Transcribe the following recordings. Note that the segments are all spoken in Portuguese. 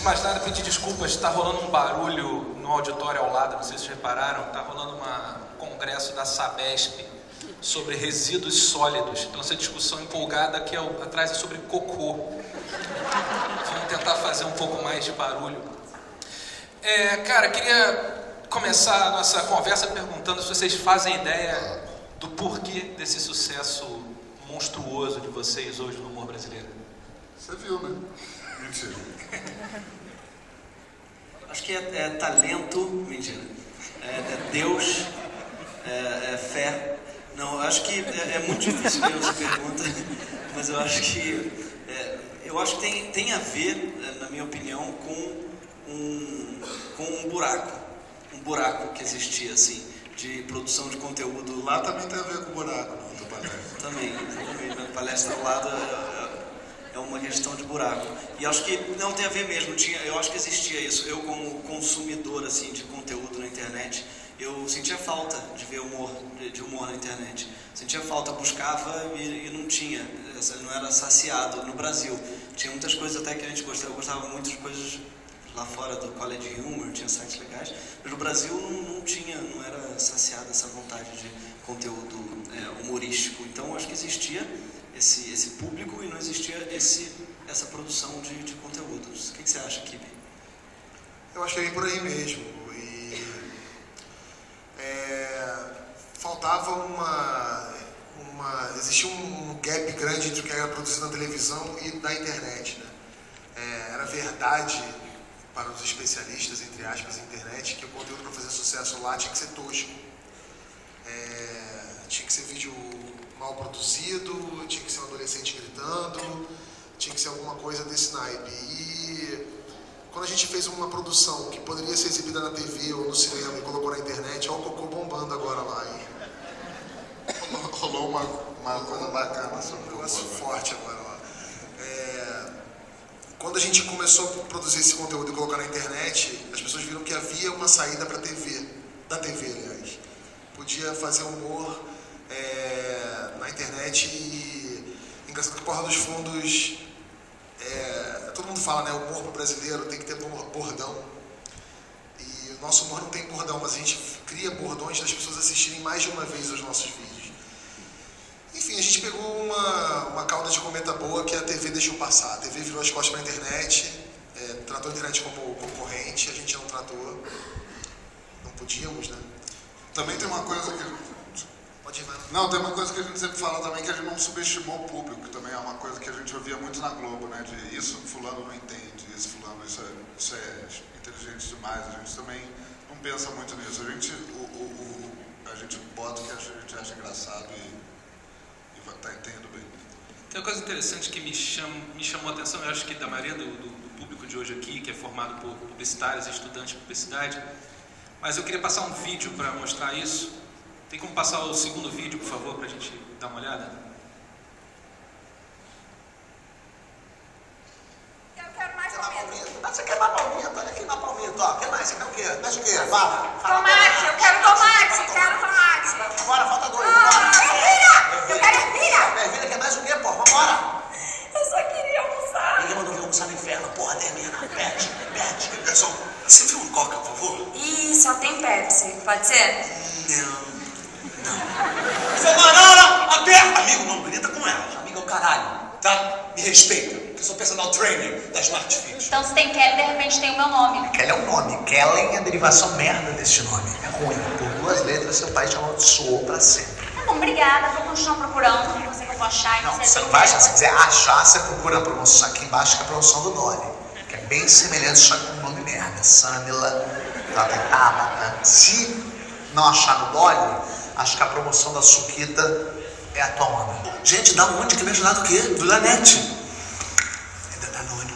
de mais nada, pedir desculpas, está rolando um barulho no auditório ao lado, não sei se vocês repararam, está rolando um congresso da Sabesp sobre resíduos sólidos. Então essa discussão empolgada aqui atrás é sobre cocô. Vamos tentar fazer um pouco mais de barulho. Cara, queria começar a nossa conversa perguntando se vocês fazem ideia do porquê desse sucesso monstruoso de vocês hoje no humor brasileiro. Você viu, né? Mentira. Acho que é talento, mentira. É Deus, é fé. Não, eu acho que é muito difícil ver essa pergunta, mas eu acho que tem a ver, na minha opinião, com um buraco que existia, assim, de produção de conteúdo. Lá também tem a ver com o buraco, não, do palestra. Também, na palestra ao lado é uma questão de buraco. E acho que não tem a ver mesmo, eu acho que existia isso. Eu, como consumidor, assim, de conteúdo na internet, eu sentia falta de ver humor na internet. Sentia falta, buscava e não tinha, não era saciado. No Brasil tinha muitas coisas até que a gente gostava. Eu gostava muito de coisas lá fora do College Humor, tinha sites legais. Mas no Brasil não era saciada essa vontade de conteúdo humorístico. Então acho que existia esse público e não existia essa produção de conteúdos. O que você acha, Kibi? Eu acho que é por aí mesmo. Faltava existia um gap grande entre o que era produzido na televisão e da internet, né? Era verdade para os especialistas, entre aspas, na internet, que o conteúdo para fazer sucesso lá tinha que ser tosco. Tinha que ser vídeo mal produzido, tinha que ser um adolescente gritando, tinha que ser alguma coisa desse naipe. E quando a gente fez uma produção que poderia ser exibida na TV ou no cinema e colocou na internet, olha o cocô bombando agora lá. Rolou uma coisa bacana sobre um negócio forte agora lá. Quando a gente começou a produzir esse conteúdo e colocar na internet, as pessoas viram que havia uma saída para a TV, da TV, aliás. Podia fazer humor na internet e engraçado que Porta dos Fundos, todo mundo fala, né, o humor brasileiro tem que ter bordão. E o nosso humor não tem bordão, mas a gente cria bordões das pessoas assistirem mais de uma vez os nossos vídeos. Enfim, a gente pegou uma cauda de cometa boa que a TV deixou passar. A TV virou as costas para a internet, tratou a internet como concorrente, a gente não tratou. Não podíamos, né? Também tem uma coisa que... Pode ir, Não, tem uma coisa que a gente sempre fala também, que a gente não subestimou o público, que também é uma coisa que a gente ouvia muito na Globo, né? De isso fulano não entende, isso é inteligente demais, a gente também não pensa muito nisso. A gente bota o que a gente acha engraçado e tá entendendo bem. Tem uma coisa interessante que me chamou a atenção, eu acho que da maioria do público de hoje aqui, que é formado por publicitários e estudantes de publicidade, mas eu queria passar um vídeo para mostrar isso. Tem como passar o segundo vídeo, por favor, para a gente dar uma olhada? Eu quero mais palmito. Você quer mais palmito? Olha aqui mais palmito, ó. Quer mais? Você quer o quê? Mais o quê? Fala. Tomate, eu quero tomate, quero tomate. Vambora, falta dois. Ervilha! Eu quero ervilha! Ervilha quer mais o quê, pô? Vambora. Eu só queria almoçar. Ninguém mandou vir almoçar no inferno. Porra, termina. Pede. Garçom, você viu um coca, por favor? Ih, só tem Pepsi. Pode ser? Não. Semanara, até! Amigo, não grita com ela. Amigo é o caralho, tá? Me respeita, que eu sou personal trainer da Smart Fit. Então se tem Kelly, de repente tem o meu nome. Kelly é o nome. Kellen é a derivação merda desse nome. É ruim. Por duas letras, seu pai te amaldiçoou pra sempre. Tá bom, obrigada. Vou continuar procurando. Não sei o que eu vou achar. Não, você não vai achar. Se quiser achar, você procura a promoção aqui embaixo, que é a promoção do nome. Que é bem semelhante, só com um nome merda. Samila, Tabata. Se não achar no Dolly, acho que a promoção da Suquita é a tua onda. Gente, da onde? Que me ajudar do quê? Do Danete. É da Danone.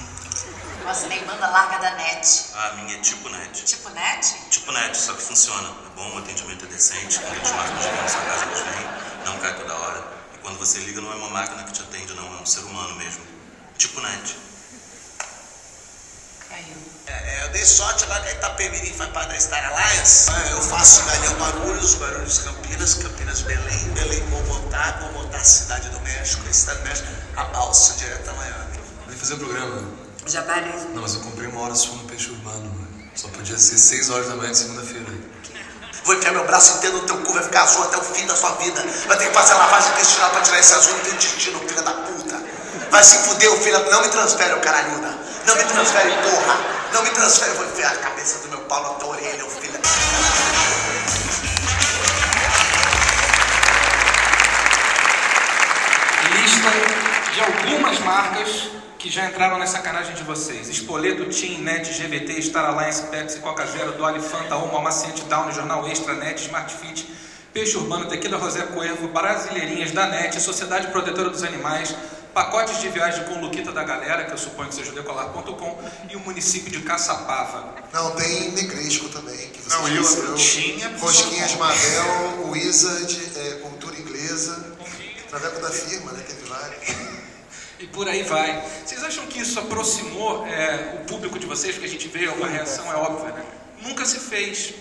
Nossa, nem banda larga da net. A minha é tipo net. Tipo net? Tipo net, só que funciona. É bom, o atendimento é decente. Quando eles marcam de vir na sua casa, eles vêm. Não cai toda hora. E quando você liga, não é uma máquina que te atende, não. É um ser humano mesmo. Tipo net. Caiu. Eu dei sorte agora que a Itapemirim faz parte da Star Alliance. Eu faço Galhão Guarulhos Campinas, Campinas Belém, Belém vou votar Cidade do México, e Cidade do México a balsa direto a Miami. Vem fazer o programa. Já parei. Não, mas eu comprei 1 hora só no Peixe Urbano, mano. Só podia ser 6 horas da manhã de segunda-feira. Vou enfiar meu braço inteiro no teu cu, vai ficar azul até o fim da sua vida. Vai ter que fazer lavagem intestinal pra tirar esse azul do teu intestino, filha da puta. Vai se fuder, filha. Não me transfere, ô caralhuda. Não me transfere, porra. Não me transfere, eu vou enfiar a cabeça do meu pau na tua orelha, ô filha. Lista de algumas marcas que já entraram nessa sacanagem de vocês. Espoleto, TIM, NET, GVT, Star Alliance, Pepsi, Coca Zero, Dolly, Fanta, Omo, Amaciante, Downy, Jornal Extra, NET, Smart Fit, Peixe Urbano, Tequila Rosé Cuervo, Brasileirinhas da NET, Sociedade Protetora dos Animais, pacotes de viagem com Luquita da Galera, que eu suponho que seja o decolar.com, e o município de Caçapava. Não, tem Negresco também, que você Não, eu tinha. Rosquinhas Mabel, Wizard, Cultura Inglesa, Traveco da Firma, né? Teve vários. E por aí vai. Vocês acham que isso aproximou o público de vocês? Porque a gente vê, a reação é óbvia, né? Nunca se fez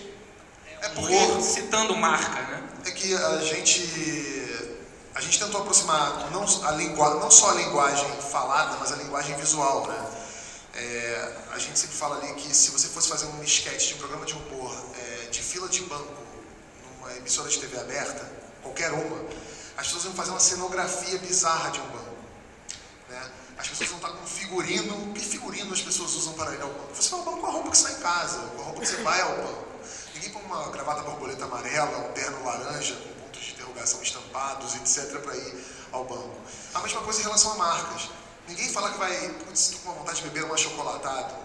humor citando marca, né? É que a gente tentou aproximar não só a linguagem falada, mas a linguagem visual, né? A gente sempre fala ali que se você fosse fazer um sketch de um programa de humor de fila de banco numa emissora de TV aberta, qualquer uma, as pessoas iam fazer uma cenografia bizarra de um banco. Né? As pessoas vão estar com figurino. Que figurino as pessoas usam para ir ao banco? Você vai ao banco com a roupa que você está em casa, com a roupa que você vai ao banco. Ninguém põe uma gravata borboleta amarela, um terno laranja, com pontos de interrogação estampados, etc., para ir ao banco. A mesma coisa em relação a marcas. Ninguém fala que vai, putz, estou com uma vontade de beber um achocolatado.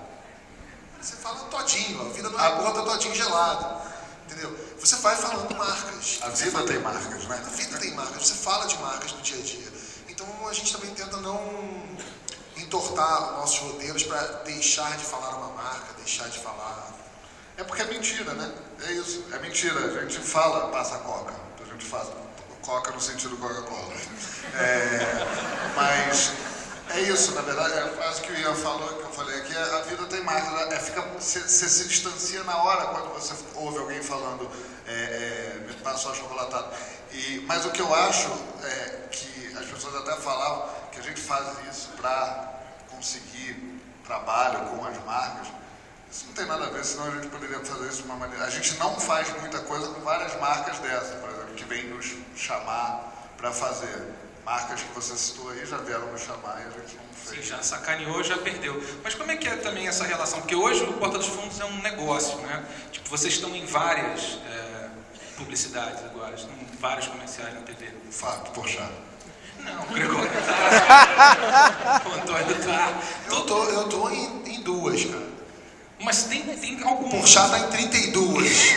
Você fala todinho, a vida não é gorda, todinho gelado. Entendeu? Você vai falando marcas. A vida tem marcas, né? A vida tem marcas, você fala de marcas no dia a dia. Então a gente também tenta não entortar nossos roteiros para deixar de falar uma marca, deixar de falar. É porque é mentira, né? É isso, é mentira. A gente fala, passa Coca. A gente faz Coca no sentido Coca-Cola. Mas é isso, na verdade, é quase que o Ian falou, que eu falei aqui, a vida tem marcas. Você se distancia na hora quando você ouve alguém falando me passa o achocolatado. Mas o que eu acho é que as pessoas até falavam que a gente faz isso para conseguir trabalho com as marcas. Isso não tem nada a ver, senão a gente poderia fazer isso de uma maneira. A gente não faz muita coisa com várias marcas dessas, por exemplo, que vêm nos chamar para fazer. Marcas que você citou aí já vieram nos chamar e a gente não fez. Sim, já sacaneou, já perdeu. Mas como é que é também essa relação? Porque hoje o Porta dos Fundos é um negócio, né? Tipo, vocês estão em várias publicidades agora, estão em vários comerciais na TV. Fato, Porchat. Não, o Gregório tá. O Antônio tá. Eu tô em duas, cara. Mas tem algum. O Porchat tá em 32.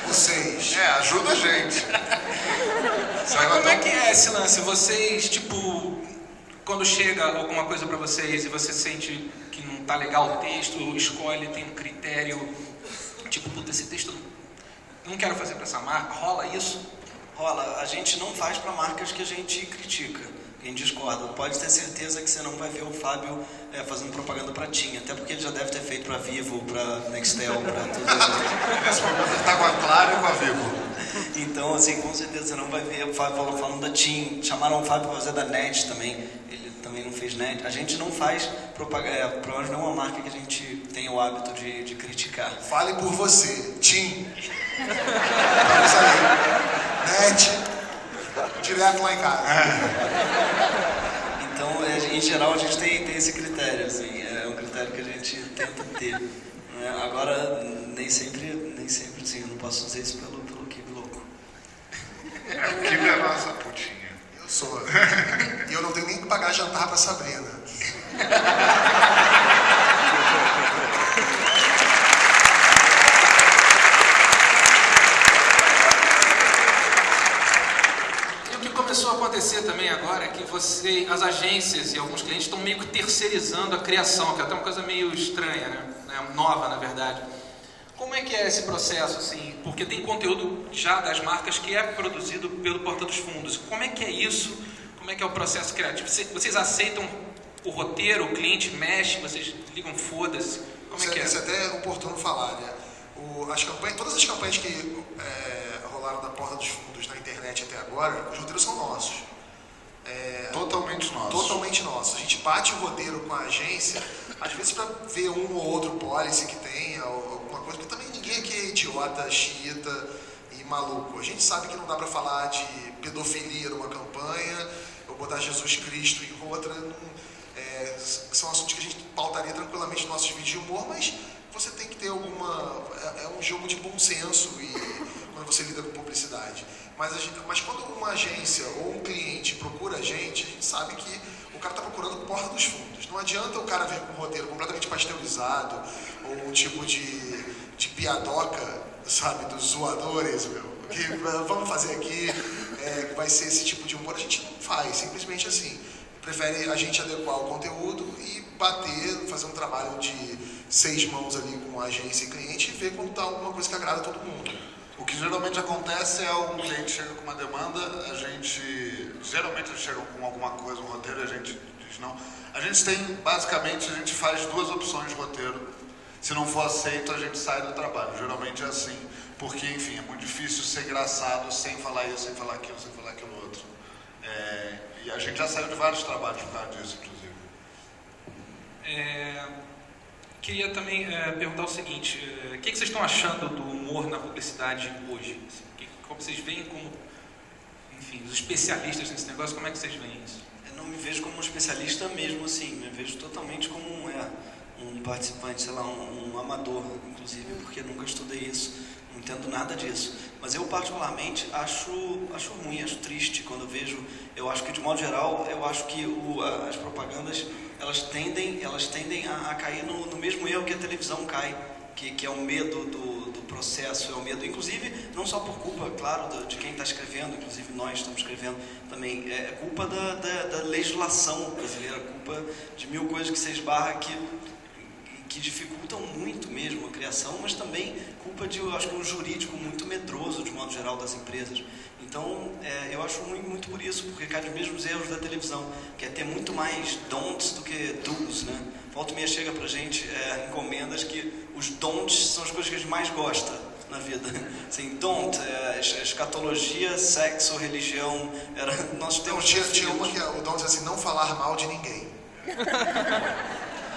Ou 6. Ajuda a gente. Mas como é que é esse lance? Vocês, tipo, quando chega alguma coisa pra vocês e você sente que não tá legal o texto, escolhe, tem um critério, tipo, puta, esse texto não quero fazer pra essa marca, rola isso? Rola, a gente não faz para marcas que a gente critica, que a gente discorda. Pode ter certeza que você não vai ver o Fábio fazendo propaganda para TIM, até porque ele já deve ter feito para Vivo, para Nextel, para tudo. Esse momento ele está com a Claro e com a Vivo. Então, assim, com certeza você não vai ver o Fábio falando da TIM. Chamaram o Fábio para fazer da NET também, ele também não fez NET. A gente não faz propaganda, provavelmente não é uma marca que a gente tem o hábito de criticar. Fale por você, TIM. Vamos aí. NET, direto lá em casa. Então, em geral, a gente tem esse critério, assim, é um critério que a gente tenta ter. Né? Agora, nem sempre, sim, eu não posso dizer isso pelo Kibe louco. O Kibe é a nossa putinha. Eu sou. E eu não tenho nem que pagar jantar pra Sabrina. Começou a acontecer também agora que as agências e alguns clientes estão meio que terceirizando a criação, que é até uma coisa meio estranha, né? Nova, na verdade. Como é que é esse processo, assim? Porque tem conteúdo já das marcas que é produzido pelo Porta dos Fundos. Como é que é isso? Como é que é o processo criativo? Vocês aceitam o roteiro, o cliente mexe, vocês ligam foda-se? Como é que é? Isso até é oportuno falar, né? Todas as campanhas que rolaram da Porta dos Fundos na internet até agora, os roteiros são nossos. Totalmente totalmente nosso. Totalmente nosso. A gente bate o roteiro com a agência, às vezes para ver um ou outro policy que tenha, ou alguma coisa, porque também ninguém aqui é idiota, xiita e maluco. A gente sabe que não dá para falar de pedofilia numa campanha, ou botar Jesus Cristo em outra. São assuntos que a gente pautaria tranquilamente nos nossos vídeos de humor, mas você tem que ter alguma... É um jogo de bom senso quando você lida com publicidade. Mas quando uma agência ou um cliente procura a gente sabe que o cara está procurando porta dos fundos. Não adianta o cara vir com um roteiro completamente pasteurizado ou um tipo de piadoca, sabe, dos zoadores, que vamos fazer aqui, vai ser esse tipo de humor. A gente não faz, simplesmente assim. Prefere a gente adequar o conteúdo e bater, fazer um trabalho de 6 mãos ali com a agência e cliente e ver quando está alguma coisa que agrada todo mundo. O que geralmente acontece é um cliente chega com uma demanda, geralmente eles chegam com alguma coisa, um roteiro, e a gente diz não. A gente tem, basicamente, a gente faz 2 opções de roteiro. Se não for aceito, a gente sai do trabalho. Geralmente é assim, porque, enfim, é muito difícil ser engraçado sem falar isso, sem falar aquilo, sem falar aquilo outro. E a gente já saiu de vários trabalhos por causa disso, inclusive. Queria também perguntar o seguinte, o que vocês estão achando do humor na publicidade hoje? Como vocês veem como, enfim, os especialistas nesse negócio, como é que vocês veem isso? Eu não me vejo como um especialista mesmo, assim, me vejo totalmente como um participante, sei lá, um amador, inclusive, porque nunca estudei isso, não entendo nada disso. Mas eu, particularmente, acho ruim, acho triste quando eu acho que, de modo geral, eu acho que as propagandas, elas tendem a cair no mesmo erro que a televisão cai, que é o medo do processo, é o medo, inclusive, não só por culpa, claro, de quem está escrevendo, inclusive nós estamos escrevendo também, é culpa da legislação brasileira, culpa de 1000 coisas que você esbarra que dificultam muito mesmo a criação, mas também culpa de, eu acho que um jurídico muito medroso, de modo geral, das empresas. Então, eu acho ruim muito por isso, porque cai nos mesmos erros da televisão, que é ter muito mais don'ts do que do's, né? Volta e meia chega pra gente encomendas que os don'ts são as coisas que a gente mais gosta na vida. Assim, don't, escatologia, sexo, religião, nós temos... Tinha uma que o don't diz assim, não falar mal de ninguém.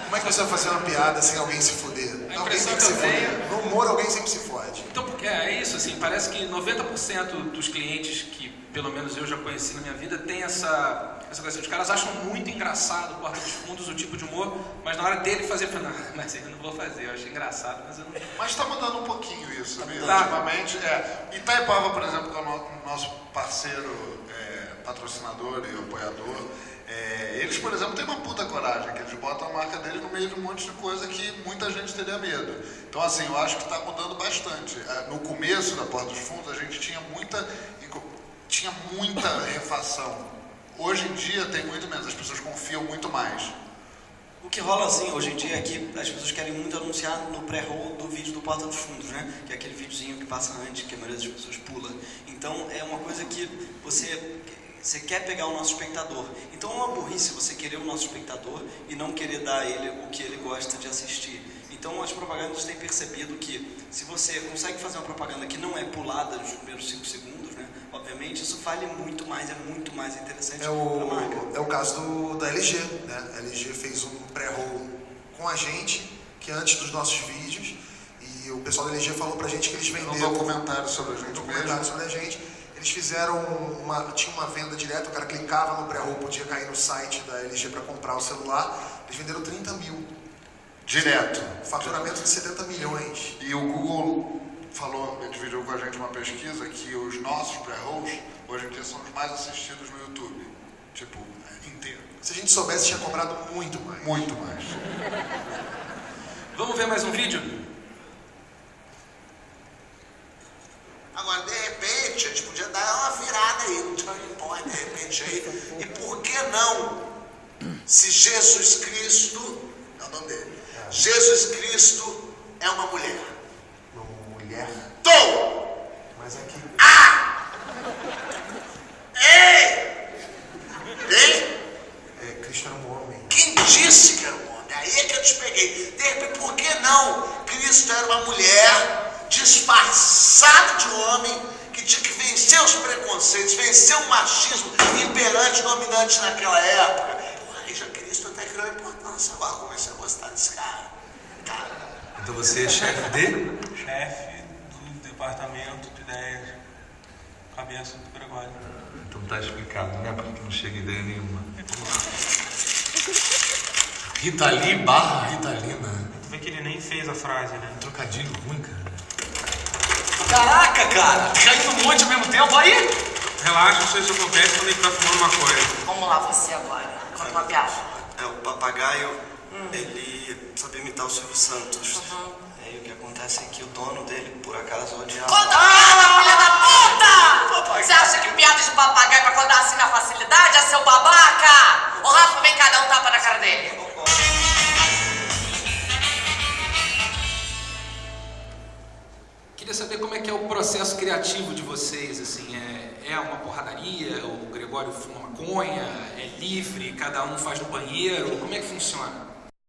Como é que você vai fazer uma piada sem alguém se fuder? Alguém tem que se fuder. No humor, alguém sempre se fode. Então, é isso, assim, parece que 90% dos clientes que, pelo menos eu já conheci na minha vida, tem essa coisa. Os caras acham muito engraçado, Porta dos Fundos, o tipo de humor, mas na hora dele fazer, não, mas eu não vou fazer, eu achei engraçado, mas eu não... Mas está mudando um pouquinho isso, sabia? Tá. Ultimamente, Itaipava, por exemplo, que é o nosso parceiro, patrocinador e apoiador, eles, por exemplo, têm uma puta coragem, que eles botam a marca deles no meio de um monte de coisa que muita gente teria medo. Então, assim, eu acho que está mudando bastante. No começo da Porta dos Fundos, a gente tinha muita refação. Hoje em dia tem muito menos, as pessoas confiam muito mais. O que rola assim hoje em dia é que as pessoas querem muito anunciar no pré-roll do vídeo do Porta dos Fundos, né? Que é aquele videozinho que passa antes, que a maioria das pessoas pula. Então é uma coisa que você quer pegar o nosso espectador. Então é uma burrice você querer o nosso espectador e não querer dar a ele o que ele gosta de assistir. Então as propagandas têm percebido que se você consegue fazer uma propaganda que não é pulada nos primeiros 5 segundos, né? Obviamente isso vale muito mais, é muito mais interessante para a marca. É o caso da LG, né? A LG fez um pré-roll com a gente, que é antes dos nossos vídeos, e o pessoal da LG falou pra gente que eles venderam... Um documentário sobre a gente mesmo. Sobre a gente. Eles fizeram tinha uma venda direta, o cara clicava no pré-roll, podia cair no site da LG para comprar o celular. Eles venderam 30 mil. Direto. Faturamento de 70 milhões. E o Google dividiu com a gente uma pesquisa que os nossos pré-rolls, hoje em dia, são os mais assistidos no YouTube. Tipo, inteiro. Se a gente soubesse, tinha cobrado muito mais. Muito mais. Vamos ver mais um vídeo? Agora, de repente, a gente podia dar uma virada aí, um turning point, de repente aí. E por que não? Se Jesus Cristo, é o nome dele, Jesus Cristo é uma mulher. Uma mulher? Tom! Mas aqui... Ei! Cristo era um homem. Quem disse que era um homem? Aí é que eu te peguei. De repente, por que não? Cristo era uma mulher disfarçada de homem que tinha que vencer os preconceitos, vencer o machismo imperante, dominante naquela época. Aí já queria isso até criou importância. Agora comecei a gostar desse cara. Então você é chefe dele? Chefe do departamento de ideias, cabeça do Gregório. Então tá explicado, né? Porque não chega ideia nenhuma. Vamos lá. Rita Lee barra Ritalina. Tu vê que ele nem fez a frase, né? Um trocadilho ruim, cara. Caraca, cara! Caindo um monte ao mesmo tempo aí? Relaxa, isso acontece quando ele tá fumando maconha. Vamos lá, você agora. Conta uma piada. O papagaio, ele sabia imitar o Silvio Santos. Aí o que acontece é que o dono dele, por acaso, odiava... Conta piada, filha da puta! Você acha que piada de papagaio pra contar assim na facilidade é seu babaca? Ô Rafa, vem cá, dá um tapa na cara dele. Queria saber como é que é o processo criativo de vocês, assim, é uma porradaria, o Gregório fuma maconha, é livre, cada um faz no banheiro, como é que funciona?